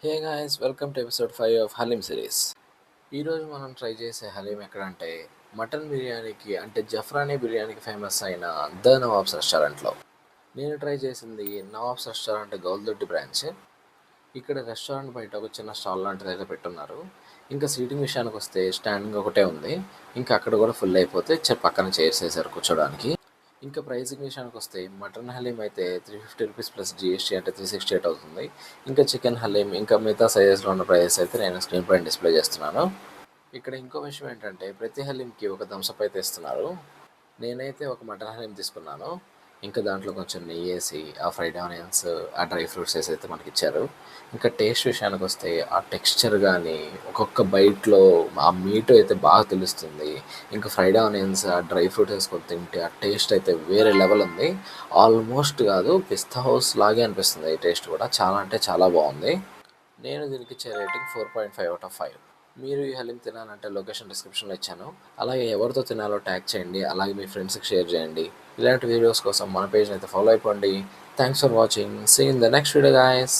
Hey guys, welcome to episode 5 of haleem series. ఈరోజు మనం try చేసే హలీం ఎక్కడంటే మటన్ బిర్యానీకి అంటే జఫ్రానీ బిర్యానీకి ఫేమస్ అయిన ద నవాబ్స్ రెస్టారెంట్లో. నేను ట్రై చేసింది నవాబ్స్ రెస్టారెంట్ గౌల్దొడ్డి బ్రాంచ్. ఇక్కడ రెస్టారెంట్ బయట ఒక చిన్న స్టాల్ లాంటిది అయితే పెట్టున్నారు. ఇంకా సీటింగ్ విషయానికి వస్తే స్టాండింగ్ ఒకటే ఉంది. ఇంకా అక్కడ కూడా ఫుల్ అయిపోతే పక్కన చైర్స్ వేసారు కూర్చోడానికి. ఇంకా ప్రైసింగ్ విషయానికి వస్తే మటన్ హలీం అయితే ₹350 ప్లస్ జీఎస్టీ అంటే 368 అవుతుంది. ఇంకా చికెన్ హలీం ఇంకా మిగతా సైజెస్లో ఉన్న ప్రైజెస్ అయితే నేను స్క్రీన్ పైన డిస్ప్లే చేస్తున్నాను. ఇక్కడ ఇంకో విషయం ఏంటంటే ప్రతి హలీంకి ఒక థమ్స్అప్ అయితే ఇస్తున్నారు. నేనైతే ఒక మటన్ హలీం తీసుకున్నాను. ఇంకా దాంట్లో కొంచెం నెయ్యి వేసి ఆ ఫ్రైడ్ ఆనియన్స్ ఆ డ్రై ఫ్రూట్స్ వేసి అయితే మనకి ఇచ్చారు. ఇంకా టేస్ట్ విషయానికి వస్తే ఆ టెక్స్చర్ కానీ ఒక్కొక్క బైట్లో ఆ మీట్ అయితే బాగా తెలుస్తుంది. ఇంకా ఫ్రైడ్ ఆనియన్స్ ఆ డ్రై ఫ్రూట్స్ వేసుకొని తింటే ఆ టేస్ట్ అయితే వేరే లెవెల్ ఉంది. ఆల్మోస్ట్ కాదు, పిస్తా హౌస్ లాగే అనిపిస్తుంది. ఈ టేస్ట్ కూడా చాలా అంటే చాలా బాగుంది. నేను దీనికి ఇచ్చే రేటింగ్ 4.5/5. మీరు ఈ హలీం తినాలంటే లొకేషన్ డిస్క్రిప్షన్లో ఇచ్చాను. అలాగే ఎవరితో తినాలో ట్యాగ్ చేయండి. అలాగే మీ ఫ్రెండ్స్కి షేర్ చేయండి. ఇలాంటి వీడియోస్ కోసం మన పేజ్ని అయితే ఫాలో అయిపోండి. Thanks for watching. See in the next video guys.